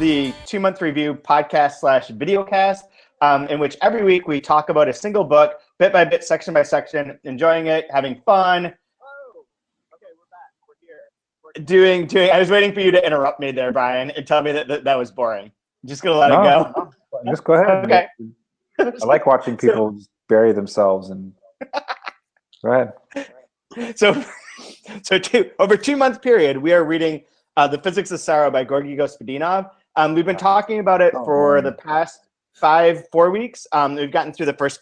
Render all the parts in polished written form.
the 2-month review podcast slash videocast, in which every week we talk about a single book, bit by bit, section by section, enjoying it, having fun. Oh, okay, we're back. We're here. I was waiting for you to interrupt me there, Brian, and tell me that was boring. Just gonna let it go. No, just go ahead. Okay. I like watching people bury themselves and go ahead. So over 2-month period, we are reading The Physics of Sorrow by Georgy Gospodinov. We've been talking about it for the past 4 weeks. We've gotten through the first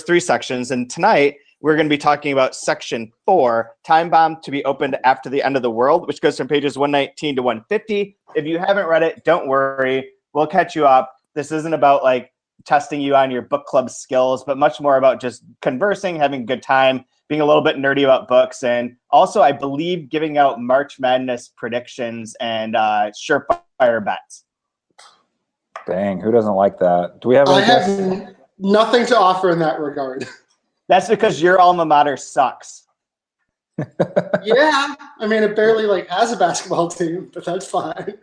3 sections, and tonight we're going to be talking about section 4, Time Bomb to be opened after the end of the world, which goes from pages 119 to 150. If you haven't read it, don't worry. We'll catch you up. This isn't about like testing you on your book club skills, but much more about just conversing, having a good time, being a little bit nerdy about books, and also, I believe, giving out March Madness predictions and surefire bets. Dang, who doesn't like that? Do we have? I have nothing to offer in that regard. That's because your alma mater sucks. Yeah, I mean, it barely has a basketball team, but that's fine.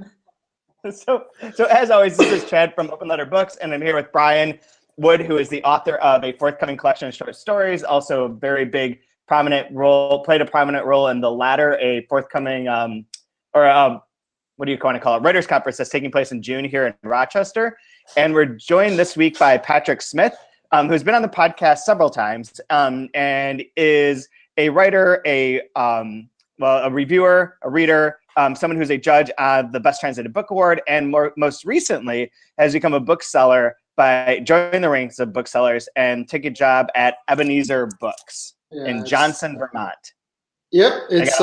So as always, this is Chad from Open Letter Books, and I'm here with Brian Wood, who is the author of a forthcoming collection of short stories, also a very big, played a prominent role in The Ladder, a forthcoming, what do you want to call it, Writers' Conference that's taking place in June here in Rochester. And we're joined this week by Patrick Smith, who's been on the podcast several times, and is a writer, a reviewer, a reader, someone who's a judge on the Best Translated Book Award, and most recently has become a bookseller by joining the ranks of booksellers and take a job at Ebenezer Books in Johnson, Vermont. Yep, it's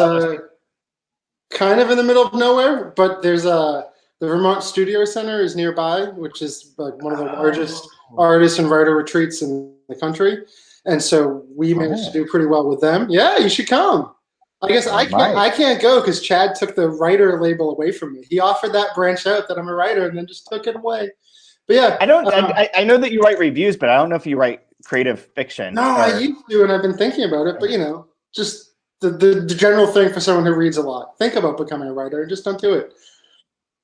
kind of in the middle of nowhere, but there's the Vermont Studio Center is nearby, which is like one of the largest artist and writer retreats in the country. And so we managed to do pretty well with them. Yeah, you should come. I guess I can't go because Chad took the writer label away from me. He offered that branch out that I'm a writer and then just took it away. But yeah, I know that you write reviews, but I don't know if you write creative fiction. No, I used to, and I've been thinking about it. But just the general thing for someone who reads a lot: think about becoming a writer, and just don't do it.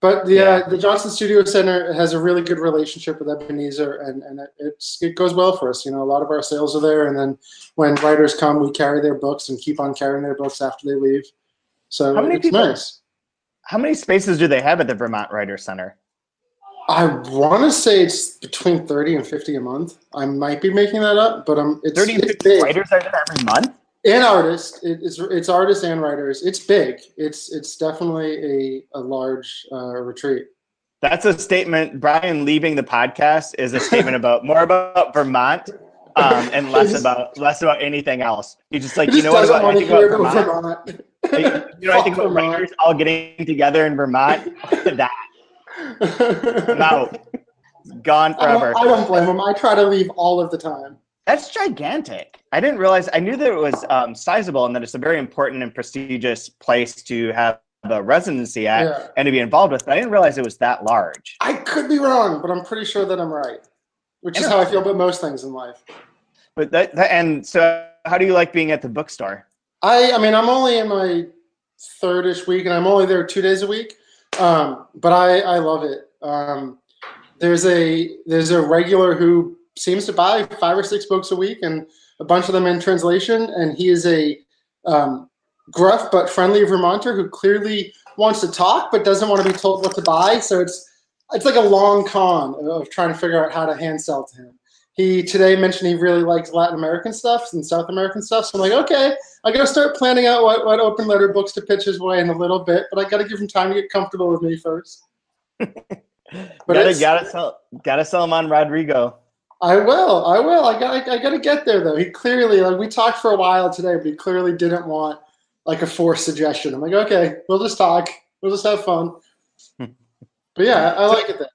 But the Johnson Studio Center has a really good relationship with Ebenezer, and it goes well for us. A lot of our sales are there, and then when writers come, we carry their books and keep on carrying their books after they leave. So it's nice. How many spaces do they have at the Vermont Writers Center? I want to say it's between 30 and 50 a month. I might be making that up, but it's 30 and 50 writers are there every month? And artists. It's artists and writers. It's big. It's definitely a large retreat. That's a statement. Brian leaving the podcast is a statement more about Vermont and less about anything else. He's just like, I think about Vermont. I think about writers all getting together in Vermont. That. No, gone forever. I don't blame him. I try to leave all of the time. That's gigantic. I didn't realize. I knew that it was sizable and that it's a very important and prestigious place to have a residency at and to be involved with. But I didn't realize it was that large. I could be wrong, but I'm pretty sure that I'm right. Which is how I feel about most things in life. But and so, how do you like being at the bookstore? I mean, I'm only in my 3rd-ish week, and I'm only there 2 days a week. But I love it. There's a regular who seems to buy 5 or 6 books a week, and a bunch of them in translation. And he is a gruff but friendly Vermonter who clearly wants to talk but doesn't want to be told what to buy. So it's like a long con of trying to figure out how to hand sell to him. He today mentioned he really likes Latin American stuff and South American stuff. So I'm like, okay, I got to start planning out what open letter books to pitch his way in a little bit, but I got to give him time to get comfortable with me first. But gotta sell him on Rodrigo. I will. I got to get there though. He clearly, we talked for a while today, but he clearly didn't want a forced suggestion. I'm like, okay, we'll just talk. We'll just have fun. But yeah, I like it there.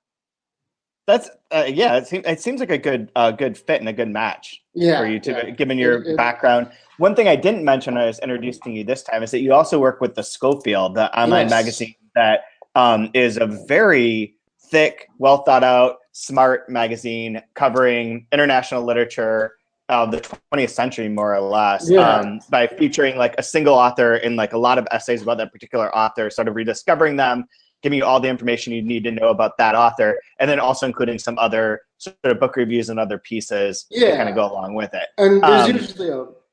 That's it seems like a good fit and a good match for you given your background. One thing I didn't mention when I was introducing you this time is that you also work with the Schofield, the online magazine that is a very thick, well thought out, smart magazine covering international literature of the 20th century, more or less, by featuring a single author in a lot of essays about that particular author, sort of rediscovering them, giving you all the information you need to know about that author, and then also including some other sort of book reviews and other pieces to kind of go along with it. And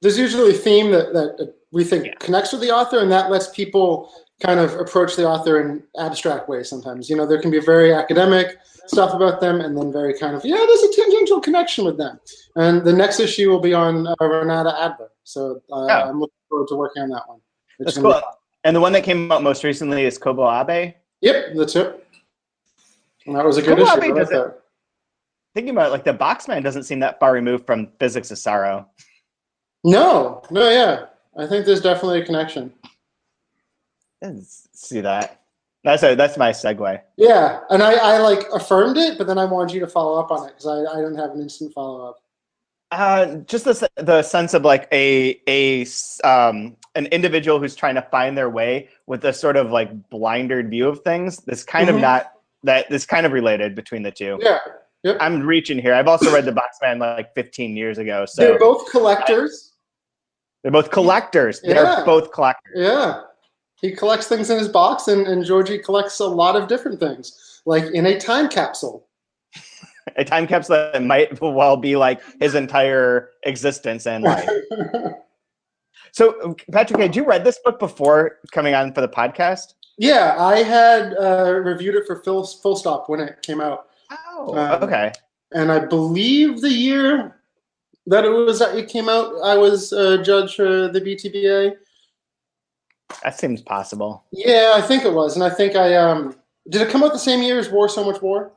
there's usually a theme that we think connects with the author, and that lets people kind of approach the author in abstract ways sometimes. You know, there can be very academic stuff about them, and then very kind of, there's a tangential connection with them. And the next issue will be on Renata Adler. So I'm looking forward to working on that one. That's cool. And the one that came out most recently is Kobo Abe? Yep, that's it. And that was a good issue. Thinking about it, like the Boxman doesn't seem that far removed from Physics of Sorrow. No, yeah. I think there's definitely a connection. Let's see that. That's my segue. Yeah, and I like affirmed it, but then I wanted you to follow up on it because I didn't have an instant follow up. Just the sense of like an individual who's trying to find their way with a sort of like blindered view of things. This kind of this kind of related between the two. Yeah. Yep. I'm reaching here. I've also read the Boxman like 15 years ago. So they're both collectors. They're both collectors. Yeah. They're both collectors. Yeah. He collects things in his box, and Georgie collects a lot of different things, like in a time capsule. A time capsule that might well be like his entire existence and life. So, Patrick, had you read this book before coming on for the podcast? Yeah, I had reviewed it for Full Stop when it came out. Oh, okay. And I believe the year that it came out, I was a judge for the BTBA. That seems possible. Yeah, I think it was. And I think did it come out the same year as War, So Much War?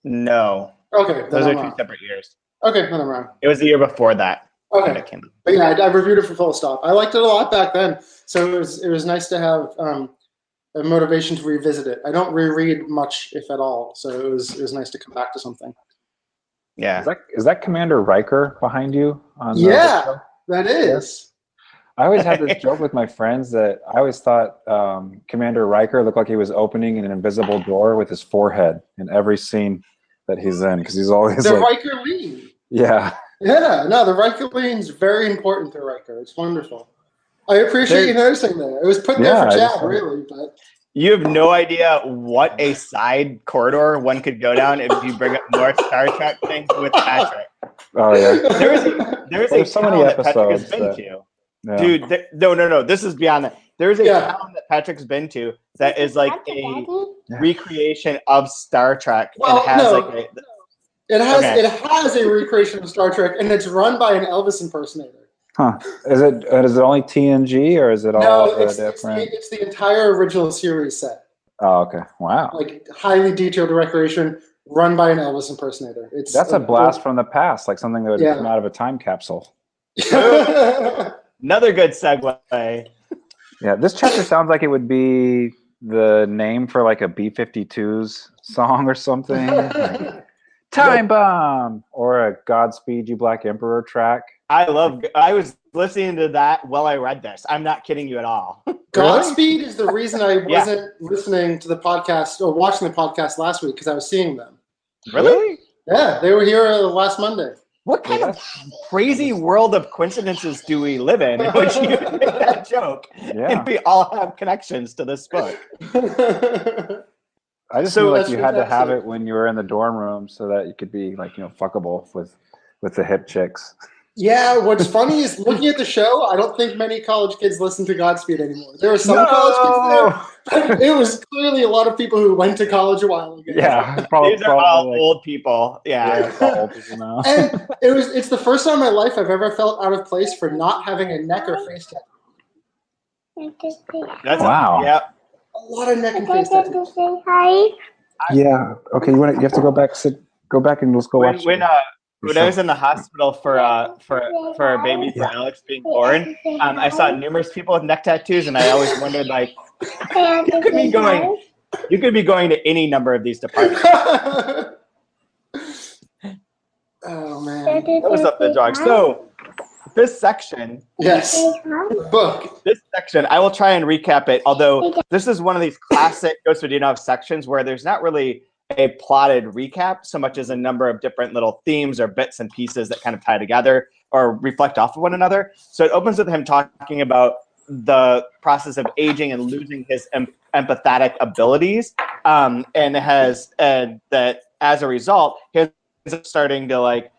No. Okay. Those are two separate years. Okay, then I'm wrong. It was the year before that. Okay. But yeah, I reviewed it for Full Stop. I liked it a lot back then. So it was nice to have a motivation to revisit it. I don't reread much, if at all. So it was nice to come back to something. Yeah. Is that Commander Riker behind you? That is. I always had this joke with my friends that I always thought Commander Riker looked like he was opening an invisible door with his forehead in every scene that he's in, because he's always the like, Riker lean. Yeah. Yeah, no, the Riker lean is very important to Riker. It's wonderful. I appreciate you noticing that. It was put there for chat, really, but you have no idea what a side corridor one could go down if you bring up more Star Trek things with Patrick. Oh yeah. There's so many episodes Patrick has been to. Yeah. Dude, no. This is beyond that. There's a town that Patrick's been to that is like a recreation of Star Trek. Well, it has a recreation of Star Trek, and it's run by an Elvis impersonator. Huh? Is it only TNG, or is it all different? It's the entire original series set. Oh, okay. Wow. Like highly detailed recreation, run by an Elvis impersonator. That's a blast from the past, like something that would come out of a time capsule. Another good segue. Yeah, this chapter sounds like it would be the name for like a B-52's song or something. Like, Time Bomb! Or a Godspeed You Black Emperor track. I was listening to that while I read this. I'm not kidding you at all. Godspeed is the reason I wasn't listening to the podcast or watching the podcast last week, because I was seeing them. Really? Yeah, they were here last Monday. What kind of crazy world of coincidences do we live in which you make that joke and we all have connections to this book? I just feel like you had to have it when you were in the dorm room so that you could be like, fuckable with the hip chicks. Yeah, what's funny is looking at the show, I don't think many college kids listen to Godspeed anymore. There were some college kids there, but it was clearly a lot of people who went to college a while ago. Yeah, these are all old people. Yeah, all old people now. And it's the first time in my life I've ever felt out of place for not having a neck or face tattoo. Wow. A lot of neck and face tattoos. Yeah. Okay. You have to go back. Go back and let's go watch. When I was in the hospital for a baby for Alex being born, I saw numerous people with neck tattoos, and I always wondered, like, you could be going to any number of these departments. Oh man, that was up the dog. So this section, book. This section, I will try and recap it. Although this is one of these classic Ghost of Dino sections where there's not really a plotted recap so much as a number of different little themes or bits and pieces that kind of tie together or reflect off of one another. So it opens with him talking about the process of aging and losing his empathetic abilities, and that as a result, he's starting to like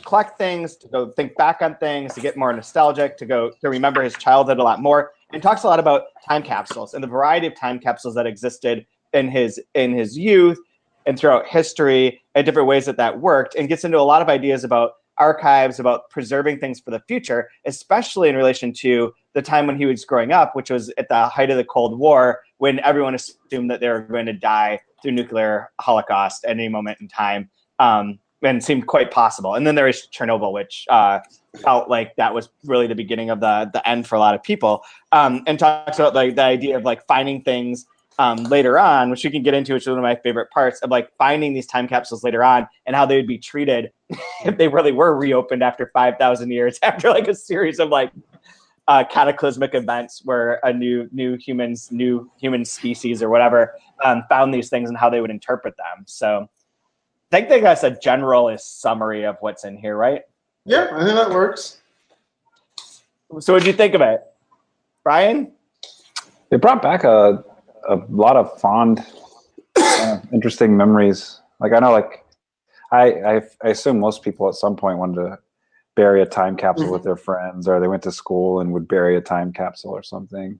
collect things, to go think back on things, to get more nostalgic, to remember his childhood a lot more, and talks a lot about time capsules and the variety of time capsules that existed in his youth and throughout history, and different ways that worked, and gets into a lot of ideas about archives, about preserving things for the future, especially in relation to the time when he was growing up, which was at the height of the Cold War, when everyone assumed that they were going to die through nuclear holocaust at any moment in time, and seemed quite possible. And then there is Chernobyl, which felt like that was really the beginning of the end for a lot of people, and talks about like the idea of like finding things later on, which we can get into, which is one of my favorite parts, of like finding these time capsules later on and how they would be treated if they really were reopened after 5,000 years, after like a series of like cataclysmic events where a new human species or whatever found these things and how they would interpret them. So I think that's a generalist summary of what's in here, right? Yeah, I think that works. So what did you think of it, Brian? It brought back a lot of fond, interesting memories. Like I know, like I assume most people at some point wanted to bury a time capsule with their friends, or they went to school and would bury a time capsule or something.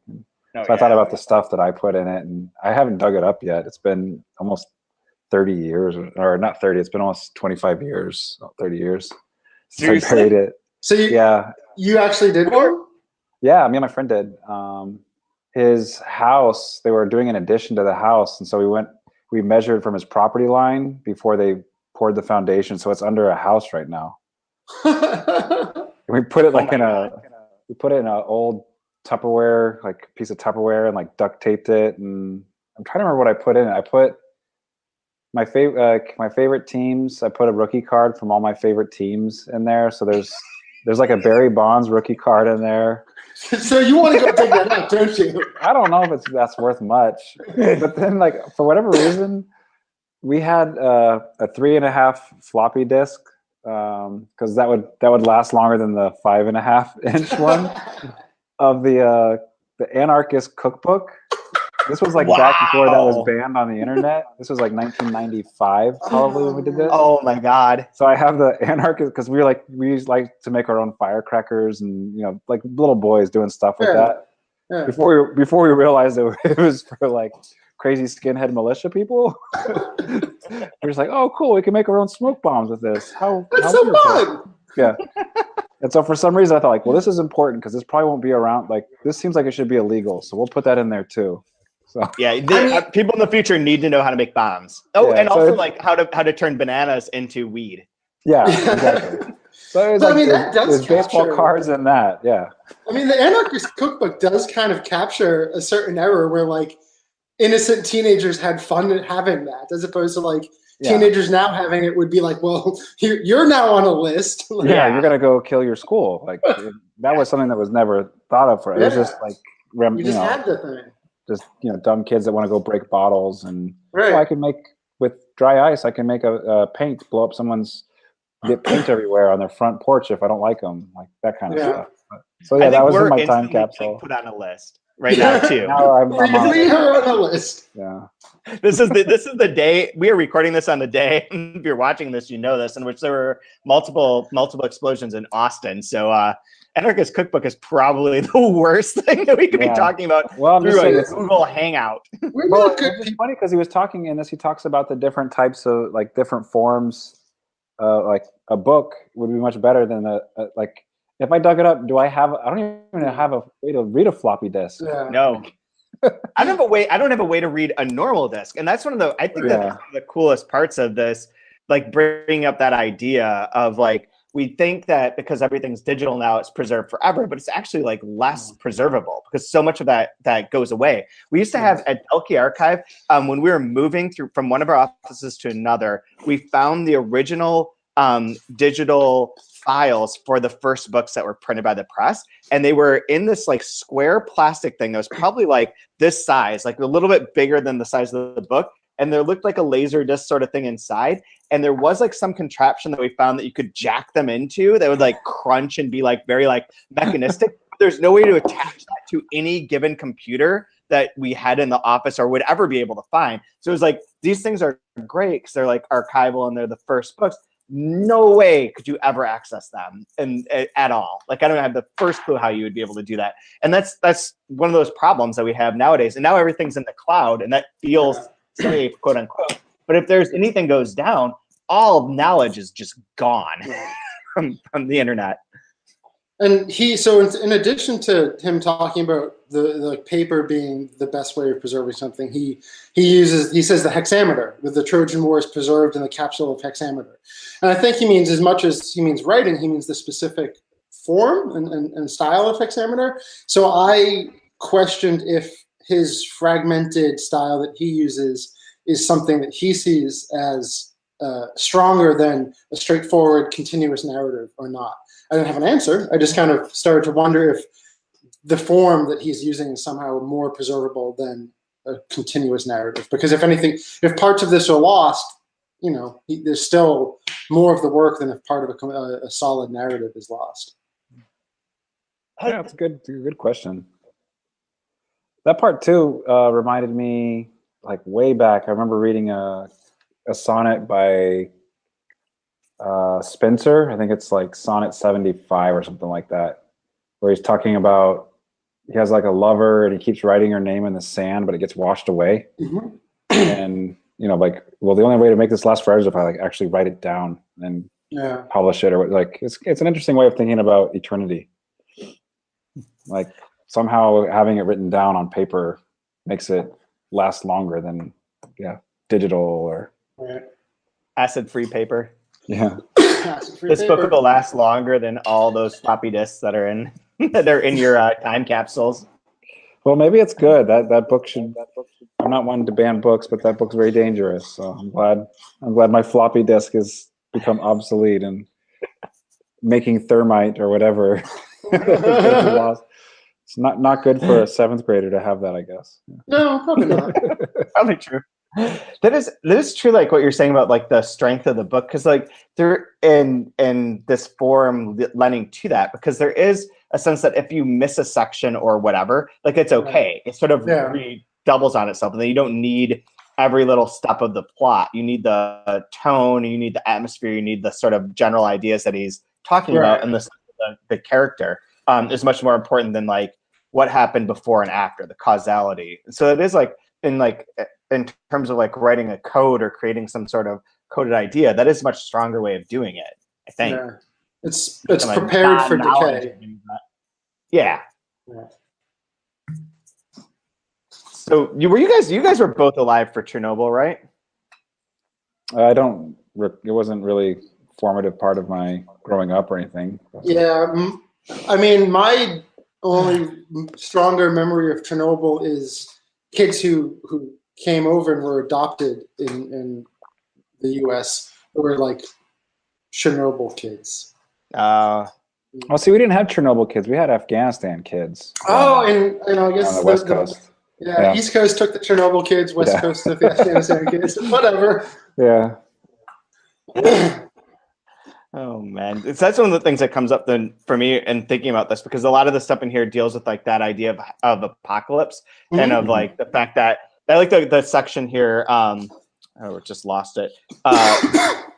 I thought about the stuff that I put in it, and I haven't dug it up yet. It's been almost 30 years, or not 30. It's been almost 25 years, 30 years since I buried it. So you actually did one? Yeah, me and my friend did. His house, they were doing an addition to the house, and so we measured from his property line before they poured the foundation, so it's under a house right now. We put it like we put it in an old Tupperware, like piece of Tupperware, and like duct taped it. And I'm trying to remember what I put in it. I put my favorite teams. I put a rookie card from all my favorite teams in there. So there's like a Barry Bonds rookie card in there. So you want to go dig that out, don't you? I don't know if that's worth much, but then like for whatever reason, we had a 3.5 floppy disk, because that would last longer than the 5.5-inch one of the Anarchist Cookbook. This was like back before that was banned on the internet. This was like 1995 probably when we did this. Oh my God. So I have the Anarchist, because we like to make our own firecrackers and, you know, like little boys doing stuff with that. Yeah. Before we realized it was for like crazy skinhead militia people. We're just like, oh cool, we can make our own smoke bombs with this. That's so fun. Yeah. And so for some reason I thought like, well, this is important because this probably won't be around. Like this seems like it should be illegal, so we'll put that in there too. So yeah, people in the future need to know how to make bombs. Oh, yeah, and also like how to turn bananas into weed. Yeah, exactly. So it was there's baseball cards and that. Yeah. I mean, the Anarchist Cookbook does kind of capture a certain era where like innocent teenagers had fun having that, as opposed to like teenagers now having it would be like, well, you're now on a list. Like, you're gonna go kill your school. Like that was something that was never thought of. It was just like you just had the thing. Just, you know, dumb kids that want to go break bottles and I can make with dry ice. I can make a paint, blow up get paint everywhere on their front porch if I don't like them, like that kind of stuff. So yeah, that was in my time capsule. Put on a list right now too. Now I'm on the list. Yeah. This is the day we are recording this on the day. If you're watching this, you know this, in which there were multiple explosions in Austin. So Anarchist Cookbook is probably the worst thing that we could be talking about through a Google Hangout. Well, it's funny because he was talking in this. He talks about the different types of like different forms. Like a book would be much better than like if I dug it up. I don't even have a way to read a floppy disk. Yeah. No. I don't have a way to read a normal disk, and that's one of the coolest parts of this. Like bringing up that idea of like, we think that because everything's digital now, it's preserved forever, but it's actually like less preservable because so much of that goes away. We used to have at Elke Archive, when we were moving through from one of our offices to another, we found the original digital files for the first books that were printed by the press. And they were in this like square plastic thing that was probably like this size, like a little bit bigger than the size of the book. And there looked like a laser disc sort of thing inside. And there was like some contraption that we found that you could jack them into that would like crunch and be like very like mechanistic. There's no way to attach that to any given computer that we had in the office or would ever be able to find. So it was like, these things are great because they're like archival and they're the first books. No way could you ever access them at all. Like, I don't have the first clue how you would be able to do that. And that's one of those problems that we have nowadays. And now everything's in the cloud, and that feels safe, quote unquote. But if there's anything goes down, all knowledge is just gone from the internet. And so in addition to him talking about the paper being the best way of preserving something, he says the hexameter, with the Trojan War is preserved in the capsule of hexameter. And I think he means, as much as he means writing, he means the specific form and style of hexameter. So I questioned if his fragmented style that he uses is something that he sees as stronger than a straightforward continuous narrative or not. I didn't have an answer. I just kind of started to wonder if the form that he's using is somehow more preservable than a continuous narrative. Because if anything, if parts of this are lost, there's still more of the work than if part of a solid narrative is lost. Yeah, it's a good question. That part too reminded me, like, way back. I remember reading a sonnet by Spencer. I think it's like Sonnet 75 or something like that, where he's talking about he has like a lover and he keeps writing her name in the sand, but it gets washed away. Mm-hmm. And like, well, the only way to make this last forever is if I like actually write it down and publish it, or like it's an interesting way of thinking about eternity. Like, somehow having it written down on paper makes it last longer than digital or acid-free paper. Yeah. This book will last longer than all those floppy disks that are in your time capsules. Well, maybe it's good. That book should. I'm not one to ban books, but that book's very dangerous. So I'm glad my floppy disk has become obsolete and making thermite or whatever. It's not good for a 7th grader to have that, I guess. No, probably not. Probably true. That is true, like what you're saying about like the strength of the book, because like they're in this form lending to that, because there is a sense that if you miss a section or whatever, like, it's okay. It sort of doubles on itself, and then you don't need every little step of the plot. You need the tone, you need the atmosphere, you need the sort of general ideas that he's talking about, and the character is much more important than like what happened before and after, the causality. So it is like in terms of like writing a code or creating some sort of coded idea, that is a much stronger way of doing it, I think. Yeah. It's prepared for decay. Yeah. So you guys were both alive for Chernobyl, right? It wasn't really formative part of my growing up or anything. Yeah. I mean, my only stronger memory of Chernobyl is kids who came over and were adopted in the U.S. who were like Chernobyl kids. Well, see, we didn't have Chernobyl kids. We had Afghanistan kids. And I guess on the West Coast. East Coast took the Chernobyl kids, West Coast took the Afghanistan kids. Whatever. Yeah. Oh man, that's one of the things that comes up then for me in thinking about this, because a lot of the stuff in here deals with like that idea of apocalypse and of like the fact that I like the section here. Just lost it.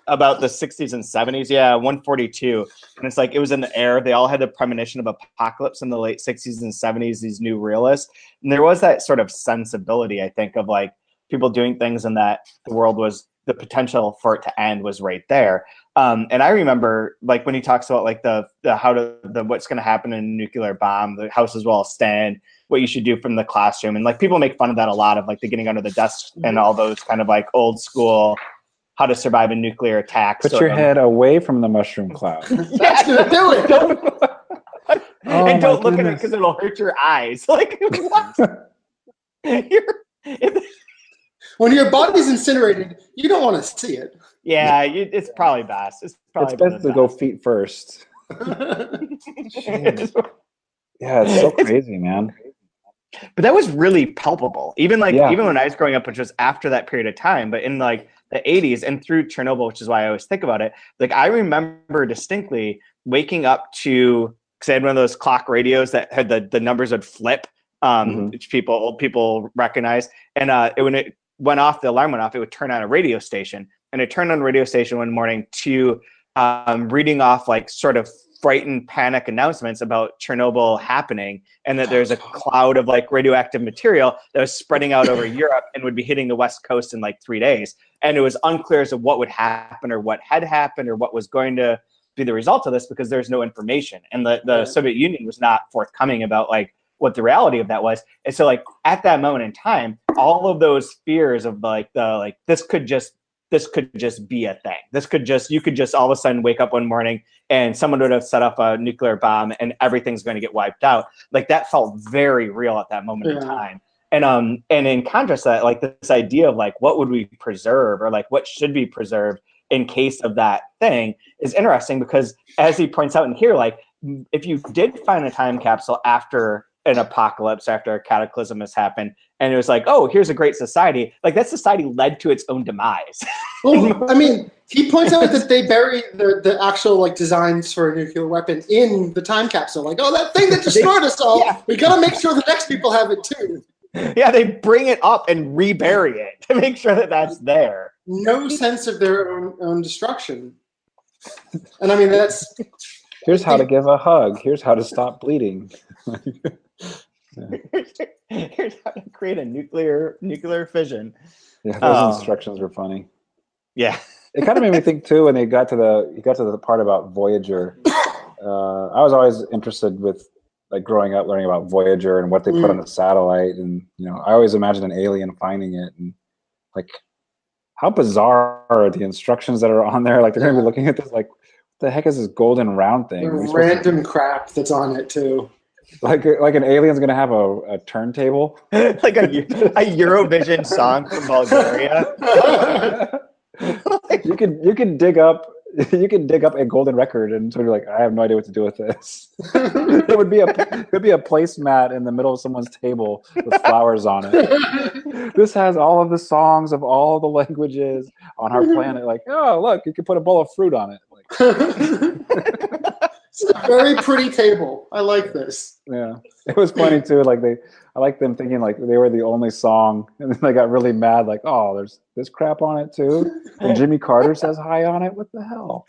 About the 60s and 70s. Yeah, 142. And it's like it was in the air. They all had the premonition of apocalypse in the late 60s and 70s, these new realists. And there was that sort of sensibility, I think, of like people doing things and that the world was, the potential for it to end was right there. And I remember like when he talks about like the what's going to happen in a nuclear bomb, the houses will all stand, what you should do from the classroom. And like people make fun of that a lot, of like the getting under the desk and all those kind of like old school how to survive a nuclear attack. Put your head away from the mushroom cloud. That's gonna do it. And don't look at it because it'll hurt your eyes. Like what? When your body's incinerated, you don't want to see it. Yeah, it's probably best. It's best to go feet first. Yeah, it's so crazy, man. But that was really palpable. Even when I was growing up, which was after that period of time, but in like the 80s and through Chernobyl, which is why I always think about it. Like I remember distinctly waking up to, because I had one of those clock radios that had the numbers would flip which people recognize. And when it went off, the alarm went off, it would turn on a radio station. And it turned on a radio station one morning to reading off like sort of frightened panic announcements about Chernobyl happening, and that there's a cloud of like radioactive material that was spreading out over Europe and would be hitting the West Coast in like 3 days. And it was unclear as to what would happen or what had happened or what was going to be the result of this, because there's no information. And the Soviet Union was not forthcoming about like what the reality of that was. And so like at that moment in time, all of those fears of like this could just be a thing. You could just all of a sudden wake up one morning and someone would have set up a nuclear bomb and everything's going to get wiped out. Like that felt very real at that moment in time. And in contrast to that, like this idea of like, what would we preserve, or like what should be preserved in case of that thing, is interesting, because as he points out in here, like if you did find a time capsule after an apocalypse, after a cataclysm has happened, and it was like, oh, here's a great society, like that society led to its own demise. Well, I mean, he points out that they bury the actual like designs for a nuclear weapon in the time capsule. Like, oh, that thing that destroyed us all, we gotta make sure the next people have it too. Yeah, they bring it up and rebury it to make sure that that's there. No sense of their own destruction. And I mean, that's... Here's how to give a hug. Here's how to stop bleeding. Here's how to create a nuclear fission. Yeah, those instructions were funny. Yeah. It kind of made me think too when he got to the part about Voyager. I was always interested with like growing up learning about Voyager and what they put on the satellite, and I always imagined an alien finding it, and like how bizarre are the instructions that are on there? Like they're gonna be looking at this like, what the heck is this golden round thing? Random crap that's on it too. Like an alien's gonna have a turntable, like a Eurovision song from Bulgaria. you can dig up a golden record and sort of like, I have no idea what to do with this. It would be a placemat in the middle of someone's table with flowers on it. This has all of the songs of all the languages on our planet. Like, oh look, you can put a bowl of fruit on it. Like, it's a very pretty table. I like this. Yeah, it was funny too. Like I like them thinking like they were the only song, and then they got really mad. Like, oh, there's this crap on it too, and Jimmy Carter says hi on it. What the hell?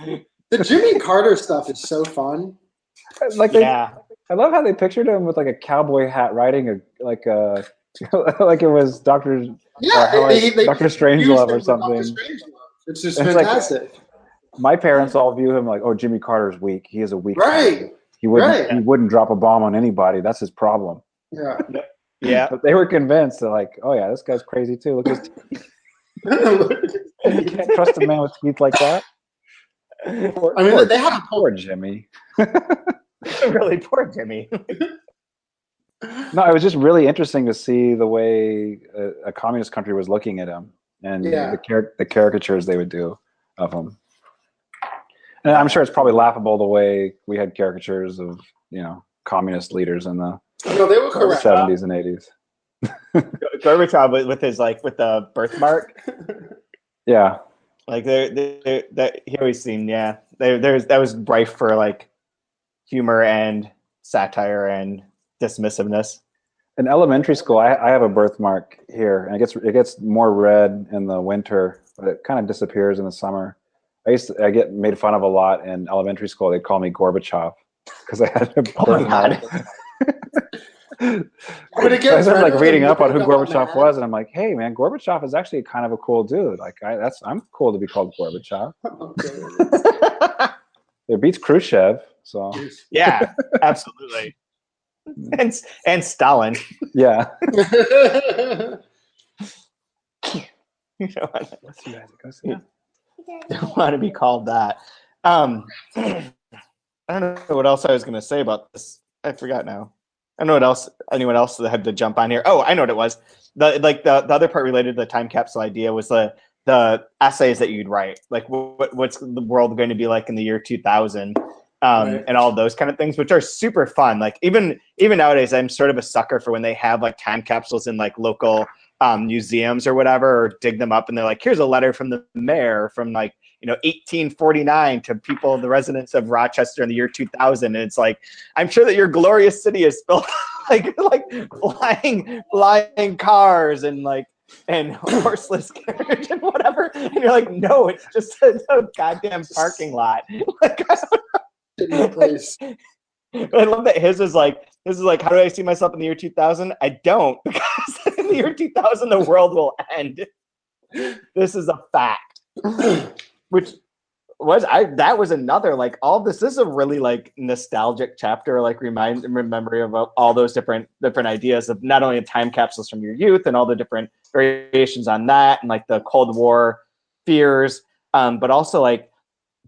The Jimmy Carter stuff is so fun. Like, I love how they pictured him with like a cowboy hat, riding like it was Dr. Dr. Strangelove or something. It's just fantastic. Like, my parents all view him like, oh, Jimmy Carter's weak. He is a weak guy. He wouldn't drop a bomb on anybody. That's his problem. Yeah. Yeah. But they were convinced. They're like, oh yeah, this guy's crazy too. Look at his teeth. You can't trust a man with teeth like that. They have poor Jimmy. Really poor Jimmy. No, it was just really interesting to see the way a communist country was looking at him, and the caricatures they would do of him. And I'm sure it's probably laughable the way we had caricatures of communist leaders in the 70s and 80s. Gorbachev with his with the birthmark. Yeah. Like he always seemed that was rife for like humor and satire and dismissive-ness. In elementary school, I have a birthmark here, and it gets more red in the winter, but it kind of disappears in the summer. I get made fun of a lot in elementary school. They'd call me Gorbachev because I had a birthmark. I started like reading up on who Gorbachev was, and I'm like, hey man, Gorbachev is actually kind of a cool dude. Like I'm cool to be called Gorbachev. It beats Khrushchev, so yeah, absolutely. And Stalin. Yeah. Don't want to be called that. I don't know what else I was going to say about this. I forgot now. I don't know what else. Anyone else that had to jump on here? Oh, I know what it was. The other part related to the time capsule idea was the essays that you'd write. Like what's the world going to be like in the year 2000, right. And all those kind of things, which are super fun. Like even nowadays, I'm sort of a sucker for when they have like time capsules in like local museums or whatever, or dig them up and they're like, here's a letter from the mayor from 1849 to the residents of Rochester in the year 2000. And it's like, I'm sure that your glorious city is filled flying cars and horseless carriage and whatever. And you're like, no, it's just a goddamn parking lot. Like, I love that his is like, how do I see myself in the year 2000? I don't, because in the year 2000, the world will end. This is a fact. Which that was another, like, all this is a really like nostalgic chapter, like memory of all those different ideas of not only time capsules from your youth and all the different variations on that and like the Cold War fears, but also like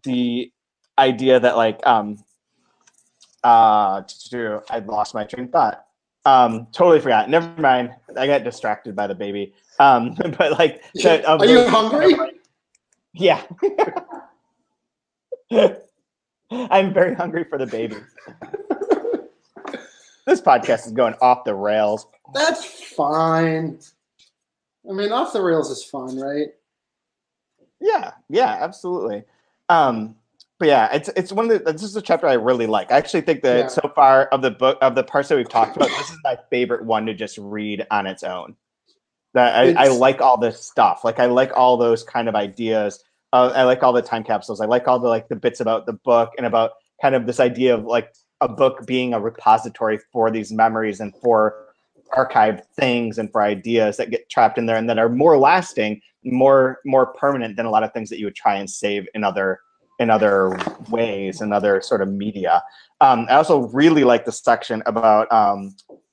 the idea that like I lost my train of thought. Totally forgot. Never mind. I got distracted by the baby. But like, are you hungry? Yeah. I'm very hungry for the baby. This podcast is going off the rails. That's fine. I mean, off the rails is fun, right? Yeah, absolutely. But yeah, it's one of this is a chapter I really like. I actually think that so far of the book, of the parts that we've talked about, this is my favorite one to just read on its own. That I like all this stuff. Like I like all those kind of ideas. I like all the time capsules. I like all the bits about the book and about kind of this idea of like a book being a repository for these memories and for archived things and for ideas that get trapped in there and that are more lasting, more permanent than a lot of things that you would try and save in other ways, in other sort of media. I also really like the section about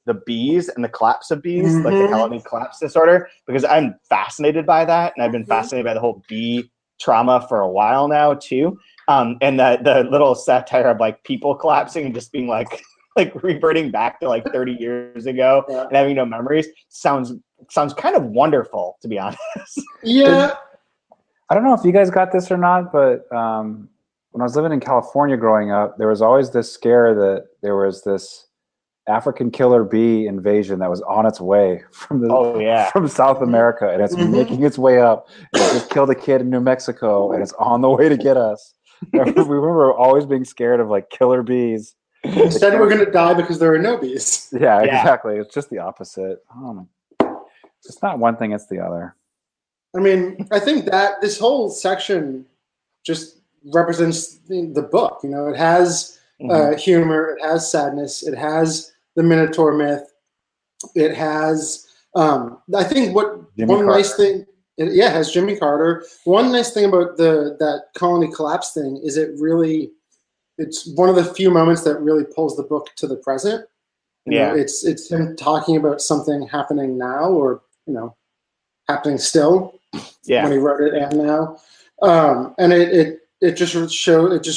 the bees and the collapse of bees, like the colony collapse disorder, because I'm fascinated by that, and I've been fascinated by the whole bee trauma for a while now too. And the little satire of like people collapsing and just being like reverting back to like 30 years ago and having no memories sounds kind of wonderful, to be honest. Yeah. I don't know if you guys got this or not, but when I was living in California growing up, there was always this scare that there was this African killer bee invasion that was on its way from from South America, and it's making its way up. And it just killed a kid in New Mexico, and it's on the way to get us. We remember always being scared of like killer bees. Instead, we're going to die because there are no bees. Yeah, exactly. It's just the opposite. It's not one thing; it's the other. I mean, I think that this whole section just represents the book. You know, it has humor, it has sadness, it has the Minotaur myth, it has. I think nice thing. It has Jimmy Carter. One nice thing about that colony collapse thing is it's one of the few moments that really pulls the book to the present. You know, it's him talking about something happening now, or happening still. Yeah. When he wrote it and now, and it just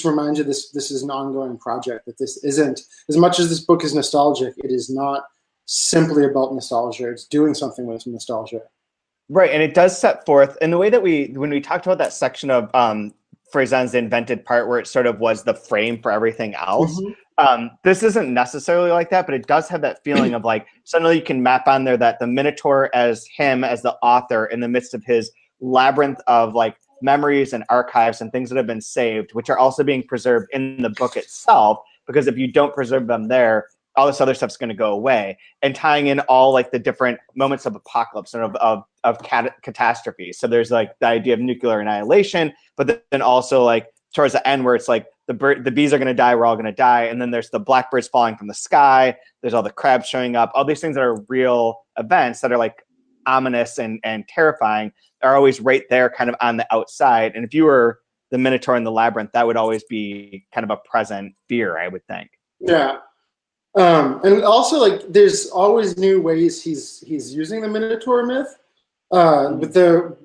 reminds you this is an ongoing project. That this isn't, as much as this book is nostalgic, it is not simply about nostalgia. It's doing something with nostalgia. Right, and it does set forth in the way that when we talked about that section of Freisan's The Invented Part, where it sort of was the frame for everything else. This isn't necessarily like that, but it does have that feeling of like suddenly you can map on there that the Minotaur as him as the author in the midst of his labyrinth of like memories and archives and things that have been saved, which are also being preserved in the book itself, because if you don't preserve them there, all this other stuff's going to go away, and tying in all like the different moments of apocalypse and of catastrophe. So there's like the idea of nuclear annihilation, but then also like towards the end where it's like the bees are going to die, we're all going to die, and then there's the blackbirds falling from the sky, there's all the crabs showing up, all these things that are real events that are like ominous and terrifying are always right there kind of on the outside. And if you were the Minotaur in the labyrinth, that would always be kind of a present fear, I would think. Yeah. And also, like, there's always new ways he's using the Minotaur myth. But the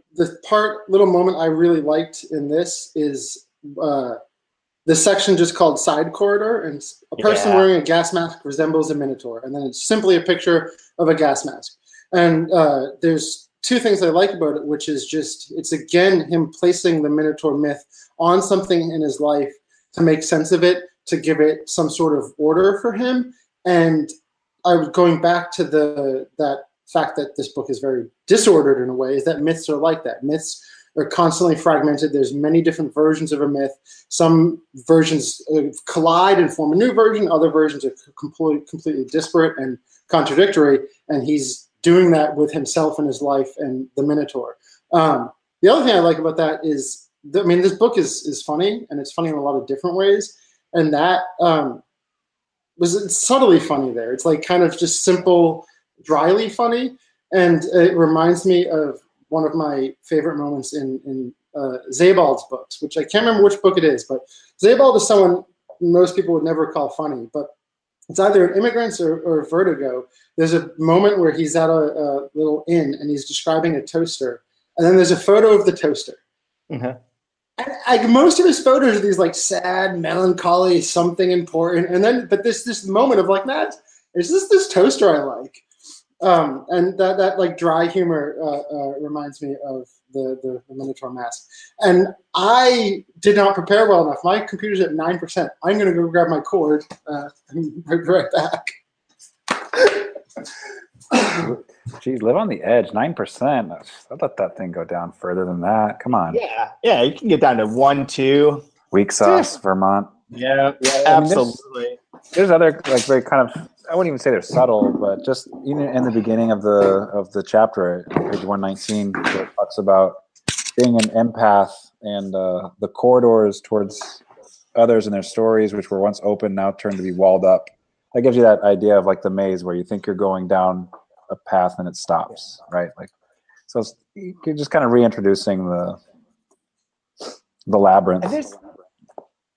little moment I really liked in this is the section just called Side Corridor, and a person wearing a gas mask resembles a Minotaur, and then it's simply a picture of a gas mask. And there's two things I like about it, which is just it's again him placing the Minotaur myth on something in his life to make sense of it, to give it some sort of order for him. And I was going back to that fact that this book is very disordered in a way, is that myths are like that. Myths are constantly fragmented. There's many different versions of a myth. Some versions collide and form a new version. Other versions are completely disparate and contradictory. And he's doing that with himself and his life and the Minotaur. The other thing I like about that is, this book is funny, and it's funny in a lot of different ways. And that was subtly funny there. It's like kind of just simple, dryly funny. And it reminds me of one of my favorite moments in Sebald's books, which I can't remember which book it is, but Sebald is someone most people would never call funny, but it's either in Immigrants or Vertigo. There's a moment where he's at a little inn and he's describing a toaster, and then there's a photo of the toaster. Mm-hmm. And most of his photos are these like sad, melancholy, something important, and then but this moment of like, man, is this toaster I like? And that like dry humor reminds me of the Minotaur mask. And I did not prepare well enough. My computer's at 9%. I'm going to go grab my cord and be right back. Geez, live on the edge. 9%. I'd let that thing go down further than that. Come on. Yeah, you can get down to 1, 2. Weak sauce, Vermont. Yeah, I mean, absolutely. there's other like very kind of, I wouldn't even say they're subtle, but just even in the beginning of the chapter, page 119, where it talks about being an empath and the corridors towards others and their stories, which were once open, now turned to be walled up. That gives you that idea of like the maze where you think you're going down a path and it stops, right? Like, so you're just kind of reintroducing the labyrinth.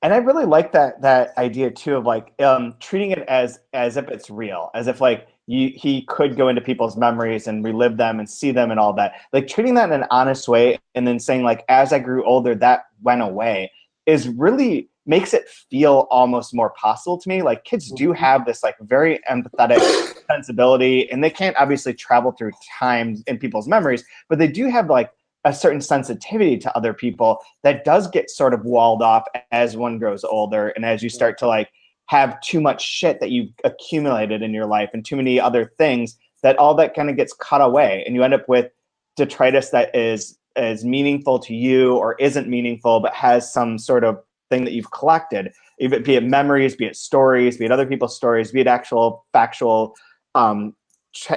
And I really like that idea too of like treating it as if it's real, as if like he could go into people's memories and relive them and see them and all that. Like treating that in an honest way, and then saying like, as I grew older, that went away, is really makes it feel almost more possible to me. Like kids do have this like very empathetic sensibility, and they can't obviously travel through time in people's memories, but they do have like a certain sensitivity to other people that does get sort of walled off as one grows older, and as you start to like have too much shit that you've accumulated in your life and too many other things, that all that kind of gets cut away, and you end up with detritus that is meaningful to you or isn't meaningful, but has some sort of thing that you've collected, be it memories, be it stories, be it other people's stories, be it actual factual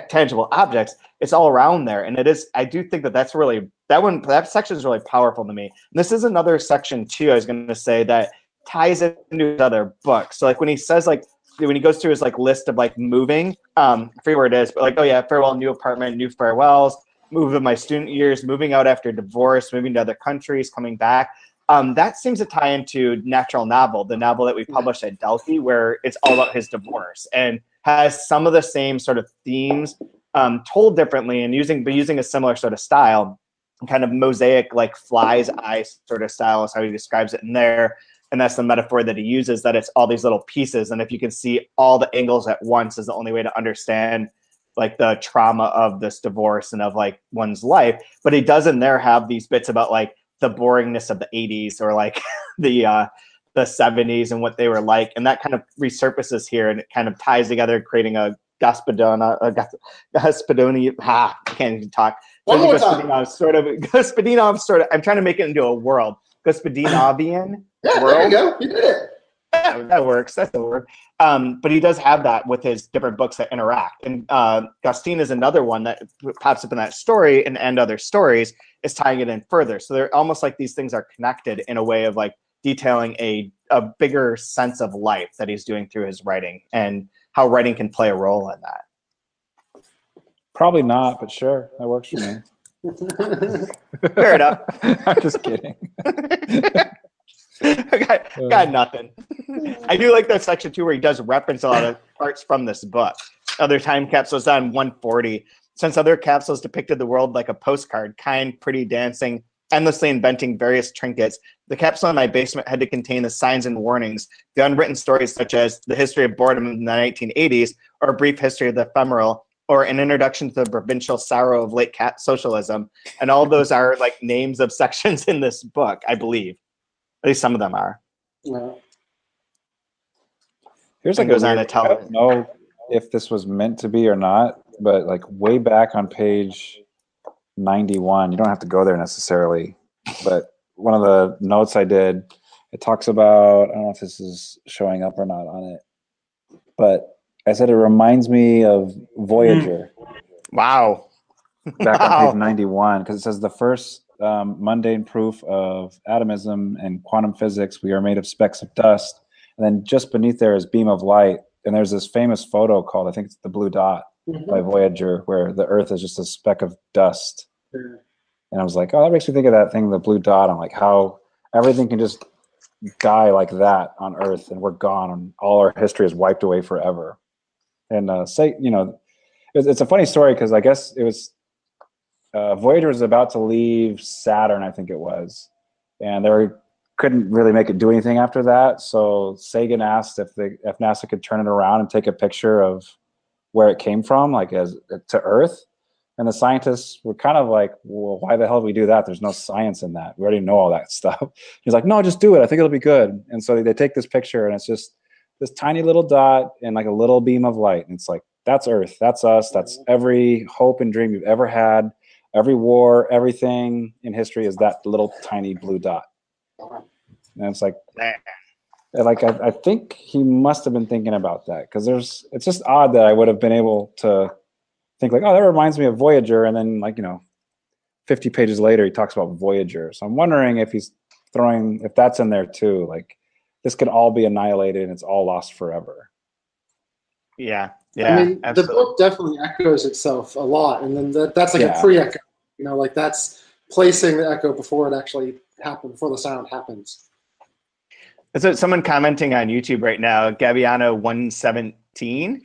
tangible objects. It's all around there, and it is. I do think that's really that section is really powerful to me. And this is another section too, I was going to say, that ties into his other books. So like when he says like when he goes through his like list of like moving, I forget where it is, but like, oh yeah, farewell, new apartment, new farewells, move of my student years, moving out after divorce, moving to other countries, coming back. That seems to tie into Natural Novel, the novel that we published at Delphi, where it's all about his divorce and has some of the same sort of themes told differently and using a similar sort of style, kind of mosaic, like fly's eye sort of style is how he describes it in there. And that's the metaphor that he uses, that it's all these little pieces. And if you can see all the angles at once is the only way to understand like the trauma of this divorce and of like one's life. But he does in there have these bits about like the boringness of the 80s or like the 70s and what they were like. And that kind of resurfaces here, and it kind of ties together, creating a Gospodinov, I can't even talk. One more time. Gospodinov sort of, I'm trying to make it into a world. Gospodinovian yeah, world. There you go. You did it. Yeah, that works. That's the word. But he does have that with his different books that interact. And Gostine is another one that pops up in that story and other stories, is tying it in further. So they're almost like these things are connected in a way of like detailing a bigger sense of life that he's doing through his writing, and how writing can play a role in that. Probably not, but sure, that works for me. Fair enough. I'm just kidding. got nothing. I do like that section too, where he does reference a lot of parts from this book. Other time capsules on 140. Since other capsules depicted the world like a postcard, kind, pretty, dancing, endlessly inventing various trinkets, the capsule in my basement had to contain the signs and warnings, the unwritten stories such as the history of boredom in the 1980s, or a brief history of the ephemeral, or an introduction to the provincial sorrow of late socialism. And all those are like names of sections in this book, I believe. At least some of them are. Yeah. Here's like goes on to I tell don't know if this was meant to be or not, but like way back on page 91, you don't have to go there necessarily. but one of the notes I did, it talks about, I don't know if this is showing up or not on it, but I said it reminds me of Voyager. Wow. Back on page 91, because it says the first mundane proof of atomism and quantum physics, we are made of specks of dust. And then just beneath there is beam of light. And there's this famous photo called, I think it's the Blue Dot by Voyager, where the Earth is just a speck of dust. And I was like, oh, that makes me think of that thing, the Blue Dot. I'm like, how everything can just die like that on Earth, and we're gone, and all our history is wiped away forever. And it's a funny story because I guess it was Voyager was about to leave Saturn, I think it was, and they couldn't really make it do anything after that. So Sagan asked if NASA could turn it around and take a picture of where it came from, like to Earth. And the scientists were kind of like, well, why the hell do we do that? There's no science in that. We already know all that stuff. He's like, no, just do it. I think it'll be good. And so they take this picture, and it's just this tiny little dot and like a little beam of light. And it's like, that's Earth. That's us. That's every hope and dream you've ever had. Every war, everything in history is that little tiny blue dot. And it's like, I think he must have been thinking about that, because it's just odd that I would have been able to think like, oh, that reminds me of Voyager, and then 50 pages later he talks about Voyager. So I'm wondering if he's if that's in there too, like this could all be annihilated and it's all lost forever. Yeah, I mean, absolutely. the book definitely echoes itself a lot, and then that's like a pre-echo. Like that's placing the echo before it actually happened, before the sound happens. So someone commenting on YouTube right now, Gabiano117,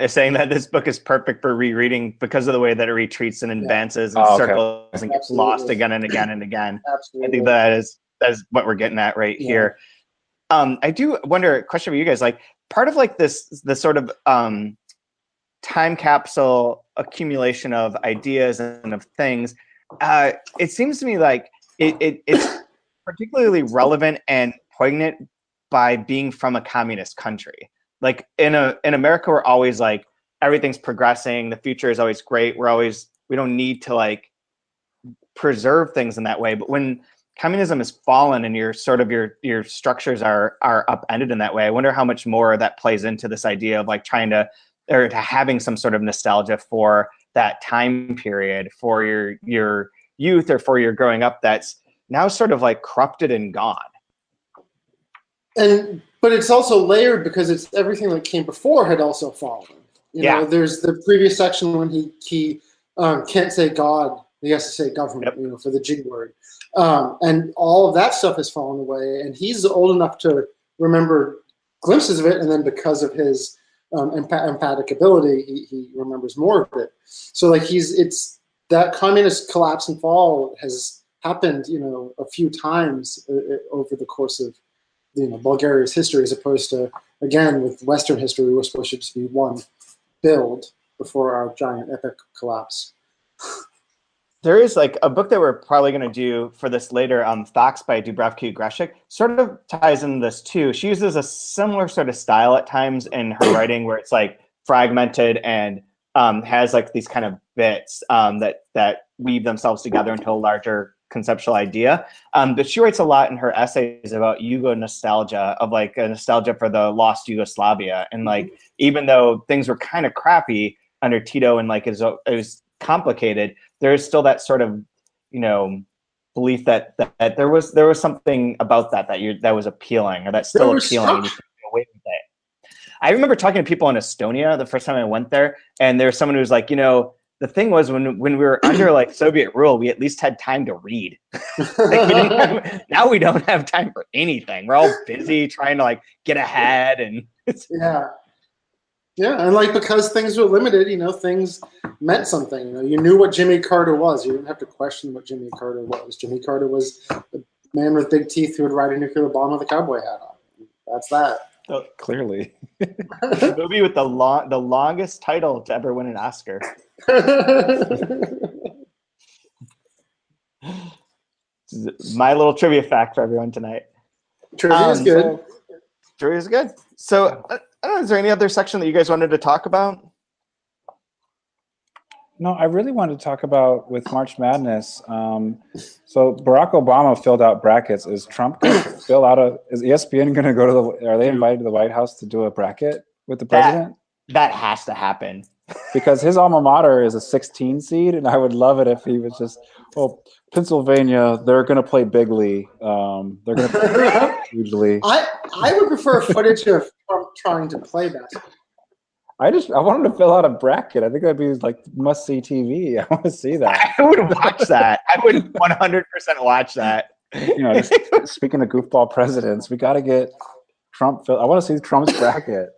is saying that this book is perfect for rereading because of the way that it retreats and advances and circles and gets lost again and again and again. Absolutely. I think that is what we're getting at right here. I do wonder, a question for you guys, like part of like this sort of time capsule accumulation of ideas and of things, it seems to me like it's particularly relevant and poignant by being from a communist country. Like in America, we're always like, everything's progressing, the future is always great, we don't need to like preserve things in that way. But when communism has fallen and your structures are upended in that way, I wonder how much more that plays into this idea of like trying to, or to having some sort of nostalgia for that time period, for your youth or for your growing up that's now sort of like corrupted and gone. But it's also layered because it's everything that came before had also fallen. You know, there's the previous section when he can't say God, he has to say government, for the G word. And all of that stuff has fallen away, and he's old enough to remember glimpses of it, and then because of his empathic ability, he remembers more of it. So like it's that communist collapse and fall has happened, a few times over the course of Bulgaria's history, as opposed to, again, with Western history, we're supposed to just be one build before our giant epic collapse. There is like a book that we're probably going to do for this later, Facts by Dubravka Greshik, sort of ties in this too. She uses a similar sort of style at times in her writing where it's like fragmented and has like these kind of bits that weave themselves together into a larger conceptual idea. But she writes a lot in her essays about Yugo nostalgia, of like a nostalgia for the lost Yugoslavia. And like, even though things were kind of crappy under Tito and like it was complicated, there is still that sort of, belief that there was something about that was appealing, or that's still appealing. And you can get away with it. I remember talking to people in Estonia the first time I went there, and there was someone who was like, the thing was when we were under like Soviet rule, we at least had time to read. Now we don't have time for anything. We're all busy trying to like get ahead, and and like because things were limited, things meant something. You knew what Jimmy Carter was. You didn't have to question what Jimmy Carter was. Jimmy Carter was a man with big teeth who would ride a nuclear bomb with a cowboy hat on. That's that. Oh, clearly. The movie with the longest title to ever win an Oscar. My little trivia fact for everyone tonight. Trivia is good. Trivia is good. So, I don't know, is there any other section that you guys wanted to talk about? No, I really wanted to talk about with March Madness. So Barack Obama filled out brackets. Is Trump going to fill out is ESPN going to go to the, are they invited to the White House to do a bracket with the president? That has to happen. Because his alma mater is a 16 seed, and I would love it if he was just, well, Pennsylvania, they're going to play bigly. They're going to play hugely. I would prefer footage of Trump trying to play basketball. I want him to fill out a bracket. I think that'd be like must-see TV. I want to see that. I would watch that. I would 100% watch that. You know, just speaking of goofball presidents, we got to get Trump. I want to see Trump's bracket.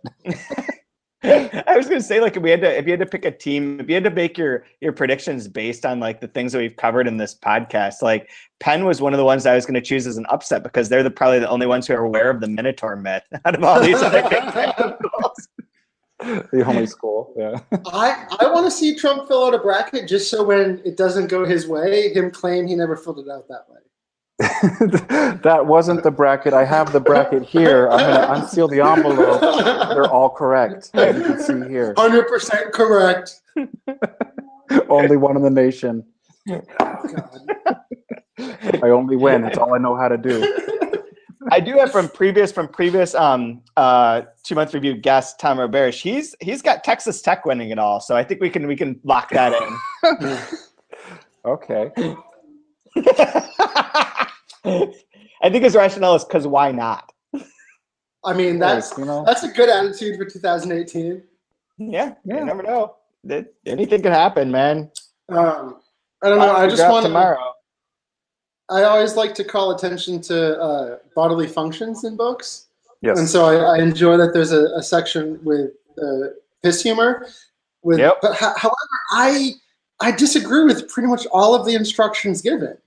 I was gonna say, like, if you had to pick a team, if you had to make your predictions based on like the things that we've covered in this podcast, like Penn was one of the ones I was gonna choose as an upset because they're probably the only ones who are aware of the Minotaur myth out of all these other Big Ten schools. The only school, yeah. I want to see Trump fill out a bracket just so when it doesn't go his way, him claim he never filled it out that way. That wasn't the bracket. I have the bracket here. I'm going to unseal the envelope. They're all correct. As you can see here. 100% correct. Only one in the nation. Oh, God. I only win. That's all I know how to do. I do have from previous 2-month review guest Tom Roberge. He's got Texas Tech winning it all, so I think we can lock that in. Okay. I think his rationale is because why not? I mean, that's a good attitude for 2018. Yeah, you never know. Anything can happen, man. I don't know. I just want tomorrow. I always like to call attention to bodily functions in books. Yes. And so I enjoy that there's a section with piss humor. But however, I disagree with pretty much all of the instructions given.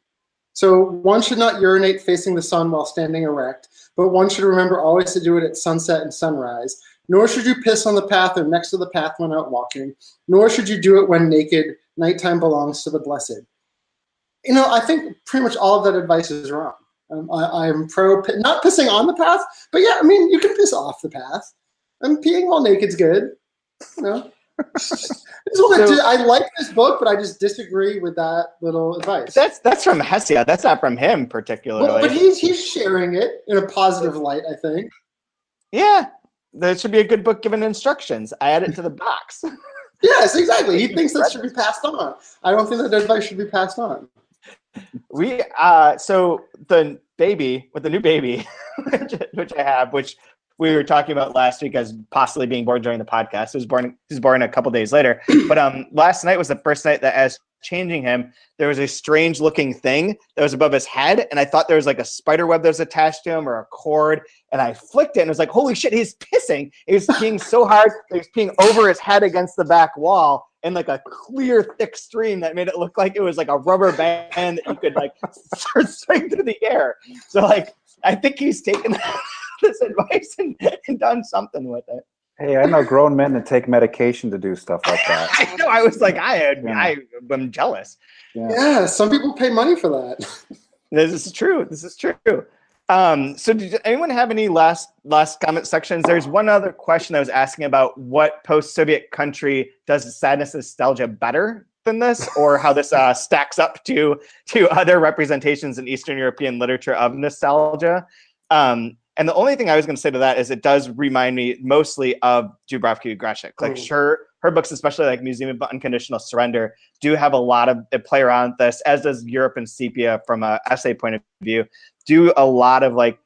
So one should not urinate facing the sun while standing erect, but one should remember always to do it at sunset and sunrise. Nor should you piss on the path or next to the path when out walking. Nor should you do it when naked. Nighttime belongs to the blessed. You know, I think pretty much all of that advice is wrong. I'm pro not pissing on the path, but yeah, I mean, you can piss off the path. And peeing while naked's good. You know, I like this book, but I just disagree with that little advice. That's from Hessia. That's not from him particularly. Well, but he's sharing it in a positive light, I think. Yeah, that should be a good book given instructions. I add it to the box. Yes, exactly. He thinks that should be passed on. I don't think that advice should be passed on. So the baby with the new baby, which I have, which we were talking about last week as possibly being born during the podcast. He was born a couple days later. But last night was the first night that as changing him, there was a strange looking thing that was above his head. And I thought there was like a spider web that was attached to him or a cord. And I flicked it and it was like, holy shit, he's pissing. He was peeing so hard. He was peeing over his head against the back wall in like a clear, thick stream that made it look like it was like a rubber band that you could like swing through the air. So like, I think he's taken this advice and done something with it. Hey, I know grown men that take medication to do stuff like that. I know. I was like, I'm jealous. Yeah, some people pay money for that. This is true. So did anyone have any last comment sections? There's one other question I was asking about what post-Soviet country does sadness and nostalgia better than this, or how this stacks up to other representations in Eastern European literature of nostalgia. And the only thing I was going to say to that is it does remind me mostly of Dubravka Greshik. Like, sure, her books, especially like Museum of Unconditional Surrender, do have a lot of play around this, as does Europe and Sepia from an essay point of view, do a lot of like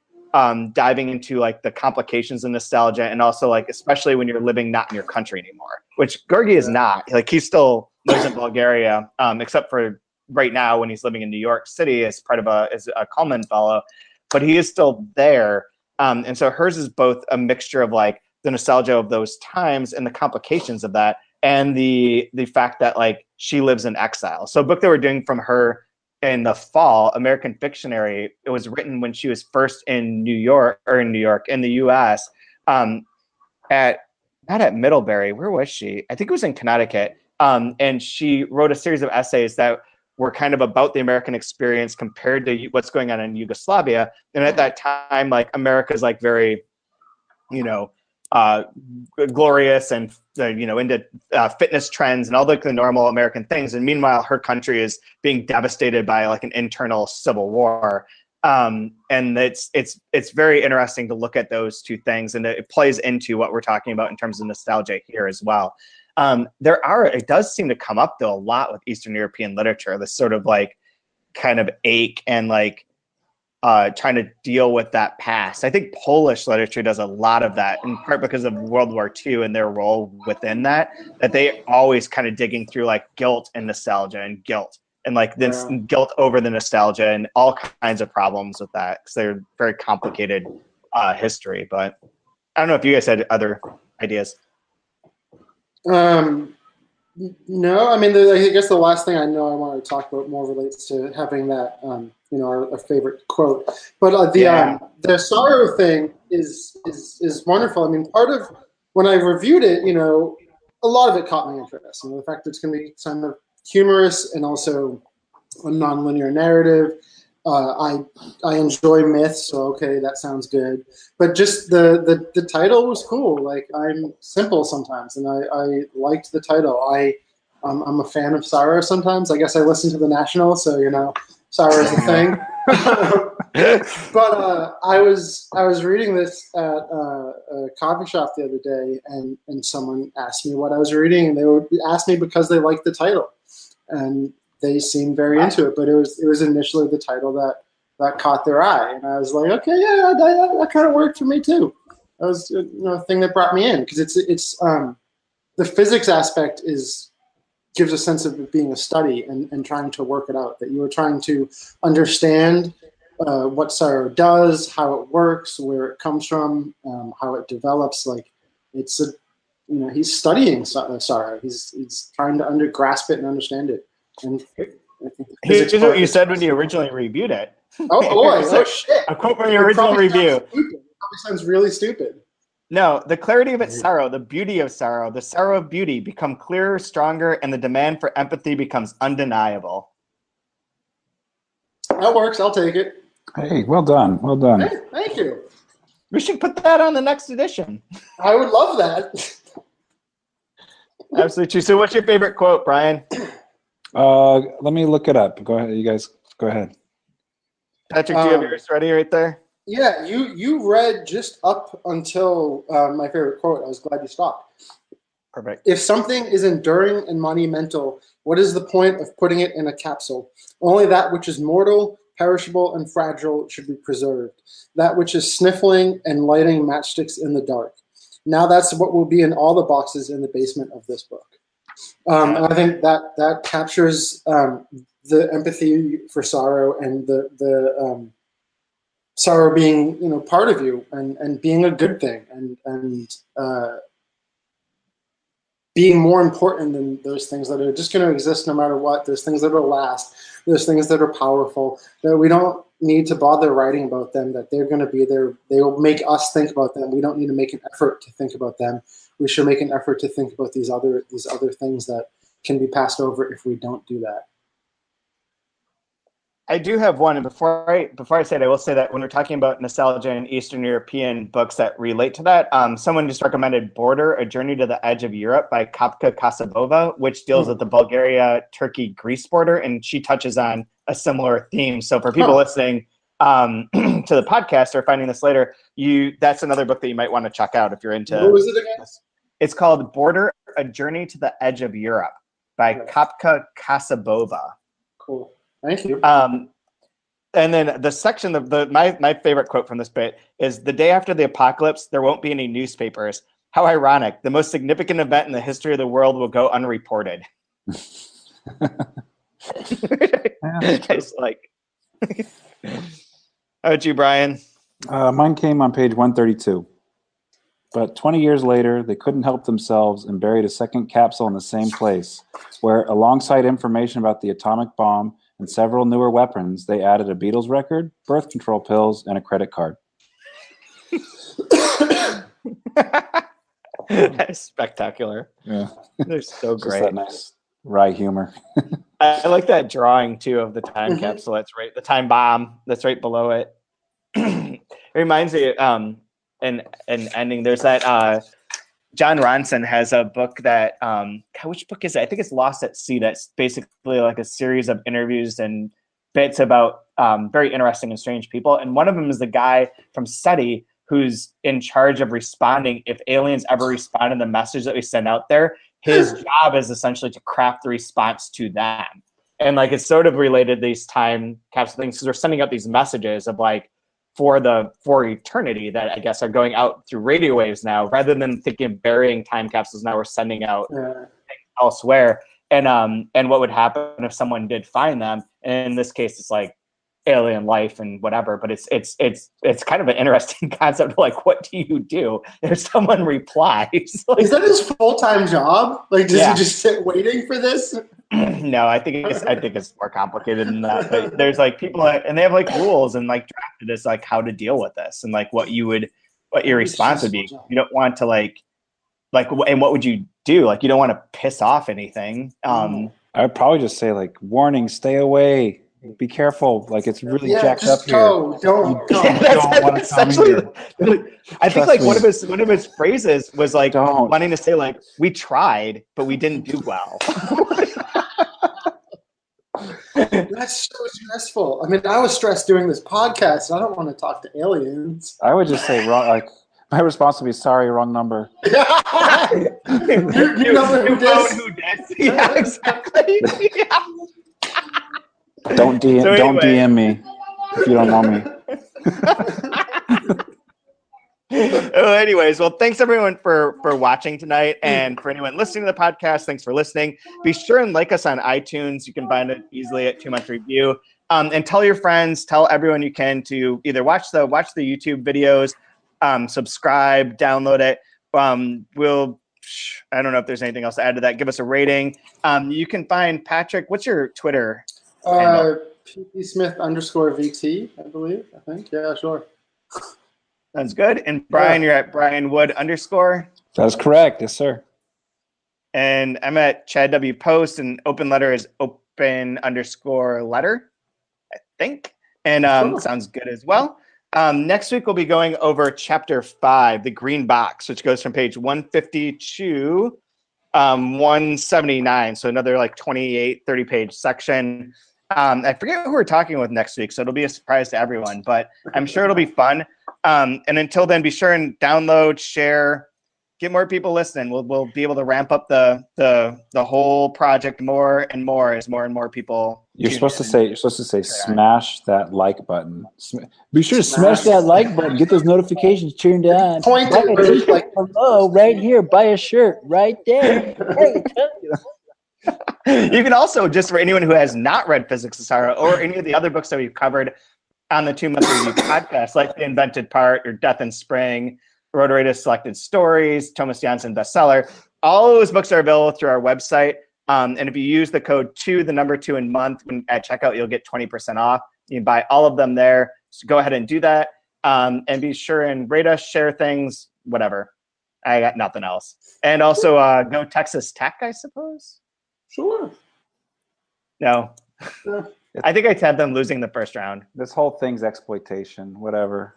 diving into like the complications of nostalgia, and also like, especially when you're living not in your country anymore, which Gorgi is not. Like, he still lives in Bulgaria, except for right now when he's living in New York City as part of a Cullman fellow, but he is still there. And so hers is both a mixture of like the nostalgia of those times and the complications of that, and the fact that like she lives in exile. So a book that we're doing from her in the fall, American Fictionary, it was written when she was first in the US, not at Middlebury. Where was she? I think it was in Connecticut. And she wrote a series of essays that were kind of about the American experience compared to what's going on in Yugoslavia. And at that time, like, America's like very, glorious and into fitness trends and all the normal American things. And meanwhile, her country is being devastated by like an internal civil war. And it's very interesting to look at those two things, and it plays into what we're talking about in terms of nostalgia here as well. It does seem to come up though a lot with Eastern European literature, this sort of like kind of ache and like trying to deal with that past. I think Polish literature does a lot of that, in part because of World War II and their role within that they always kind of digging through like guilt and nostalgia and guilt. And like this guilt over the nostalgia and all kinds of problems with that, because they're very complicated history. But I don't know if you guys had other ideas. No, I mean, I guess the last thing I know I want to talk about more relates to having that, our favorite quote. But the sorrow thing is wonderful. I mean, part of when I reviewed it, a lot of it caught my interest. The fact that it's going to be kind of humorous and also a nonlinear narrative. I enjoy myths, so okay, that sounds good. But just the title was cool. Like, I'm simple sometimes, and I liked the title. I'm a fan of sorrow sometimes. I guess I listen to the National, so sorrow is a thing. But I was reading this at a coffee shop the other day, and someone asked me what I was reading, and they would ask me because they liked the title, and they seemed very into it. But it was initially the title that caught their eye, and I was like, okay, yeah, that kind of worked for me too. That was a thing that brought me in, because it's the physics aspect gives a sense of it being a study and trying to work it out, that you were trying to understand what sorrow does, how it works, where it comes from, how it develops. Like, it's he's studying sorrow. He's trying to grasp it and understand it. And I think here's what you said when you originally reviewed it. Oh boy! Oh shit! A quote from your original review. It probably sounds really stupid. No, the clarity of its sorrow, the beauty of sorrow, the sorrow of beauty become clearer, stronger, and the demand for empathy becomes undeniable. That works. I'll take it. Hey, well done. Well done. Hey, thank you. We should put that on the next edition. I would love that. Absolutely true. So what's your favorite quote, Brian? Let me look it up. Go ahead. You guys go ahead. Patrick, do you have yours ready right there? Yeah, you read just up until my favorite quote. I was glad you stopped. Perfect. If something is enduring and monumental, what is the point of putting it in a capsule? Only that which is mortal, perishable, and fragile should be preserved. That which is sniffling and lighting matchsticks in the dark. Now that's what will be in all the boxes in the basement of this book. And I think that captures the empathy for sorrow, and the sorrow being part of you, and being a good thing, and being more important than those things that are just going to exist no matter what. There's things that will last. There's things that are powerful that we don't need to bother writing about them, that they're going to be there. They will make us think about them. We don't need to make an effort to think about them. We should make an effort to think about these other things that can be passed over if we don't do that. I do have one, and before I say it, I will say that when we're talking about nostalgia and Eastern European books that relate to that, someone just recommended Border: A Journey to the Edge of Europe by Kapka Kasabova, which deals with the Bulgaria-Turkey-Greece border, and she touches on a similar theme. So for people listening to the podcast or finding this later, that's another book that you might want to check out if you're into. What was it again? It's called Border: A Journey to the Edge of Europe by Kapka Kasabova. Cool. Thank you. And then the section of my favorite quote from this bit is, "The day after the apocalypse, there won't be any newspapers. How ironic. The most significant event in the history of the world will go unreported." It's like, how about you, Brian? Mine came on page 132. But 20 years later, they couldn't help themselves and buried a second capsule in the same place, where alongside information about the atomic bomb and several newer weapons, they added a Beatles record, birth control pills, and a credit card. That's spectacular. Yeah. They're so Just great. that nice wry humor. I like that drawing, too, of the time capsule. That's right. The time bomb that's right below it. It reminds me, an ending. There's that John Ronson has a book that which book is it? I think it's Lost at Sea. That's basically like a series of interviews and bits about very interesting and strange people. And one of them is the guy from SETI who's in charge of responding. If aliens ever respond to the message that we send out there, his job is essentially to craft the response to them. And like it's sort of related to these time capsule things because we're sending out these messages of like for eternity that I guess are going out through radio waves now, rather than thinking of burying time capsules. Now we're sending out things elsewhere. And what would happen if someone did find them? And in this case, it's like alien life and whatever. But it's kind of an interesting concept. Like, what do you do if someone replies? Like, is that his full-time job? Like, does he just sit waiting for this? No, I think it's more complicated than that. But there's like people and they have like rules and like drafted as like how to deal with this and like what your response would be. You don't want to like and what would you do? Like you don't want to piss off anything. I would probably just say like, warning, stay away. Be careful. Like it's really jacked up here. Don't go. That's essentially. I think like one of his phrases was like wanting to say like, we tried, but we didn't do well. That's so stressful. I mean, I was stressed doing this podcast. I don't want to talk to aliens. I would just say wrong. Like my response would be, sorry, wrong number. You know who dis? Yeah, exactly. Yeah. Don't DM me if you don't know me. Anyways, well, thanks everyone for watching tonight, and for anyone listening to the podcast, thanks for listening. Be sure and like us on iTunes. You can find it easily at 2 Month Review. And tell your friends, tell everyone you can to either watch the YouTube videos, subscribe, download it. I don't know if there's anything else to add to that. Give us a rating. You can find Patrick. What's your Twitter? pp_smith_vt, I believe. I think. Yeah, sure. Sounds good. And Brian, you're at Brian Wood _. That is correct. Yes, sir. And I'm at Chad W. Post, and open letter is open_letter, I think. And sounds good as well. Next week, we'll be going over chapter 5, the green box, which goes from page 150 to 179. So another like 28, 30 page section. I forget who we're talking with next week, so it'll be a surprise to everyone, but I'm sure it'll be fun. And until then, be sure and download, share, get more people listening. We'll be able to ramp up the whole project more and more as more and more people. You're supposed to say smash that like button. Be sure to smash that like button. Get those notifications turned on. Point it like hello right here. Buy a shirt right there. Hey, you can also, just for anyone who has not read Physics of Sorrow or any of the other books that we've covered on the 2 Month Review podcast, like The Invented Part or Death in Spring, Rotorita's Selected Stories, Thomas Janssen bestseller, all those books are available through our website. And if you use the code 2 in month at checkout, you'll get 20% off. You can buy all of them there. So go ahead and do that. And be sure and rate us, share things, whatever. I got nothing else. And also go Texas Tech, I suppose. Sure. No. I think I had them losing the first round. This whole thing's exploitation, whatever.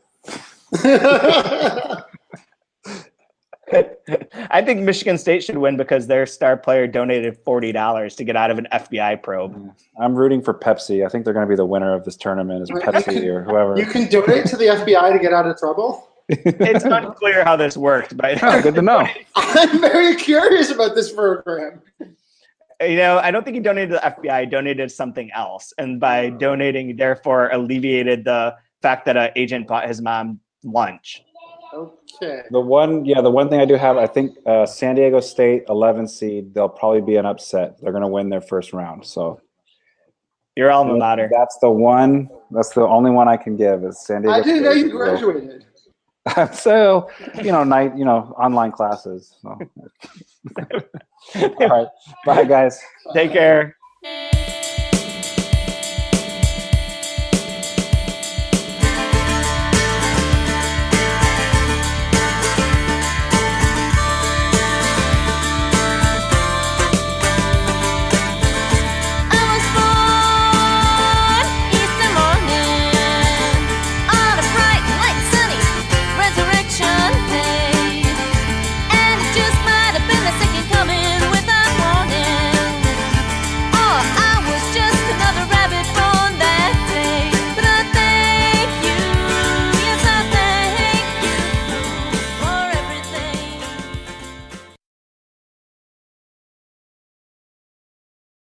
I think Michigan State should win because their star player donated $40 to get out of an FBI probe. I'm rooting for Pepsi. I think they're going to be the winner of this tournament, is Pepsi or whoever. You can donate to the FBI to get out of trouble? It's unclear how this worked, but good to know. I'm very curious about this program. You know, I don't think he donated to the FBI. He donated something else, and by donating, therefore alleviated the fact that an agent bought his mom lunch. Okay. The one thing I do have, I think San Diego State, 11 seed, they'll probably be an upset. They're going to win their first round. So your alma mater. That's the one. That's the only one I can give is San Diego. I didn't know you graduated. So, online classes. So. All right. Bye, guys. Take care.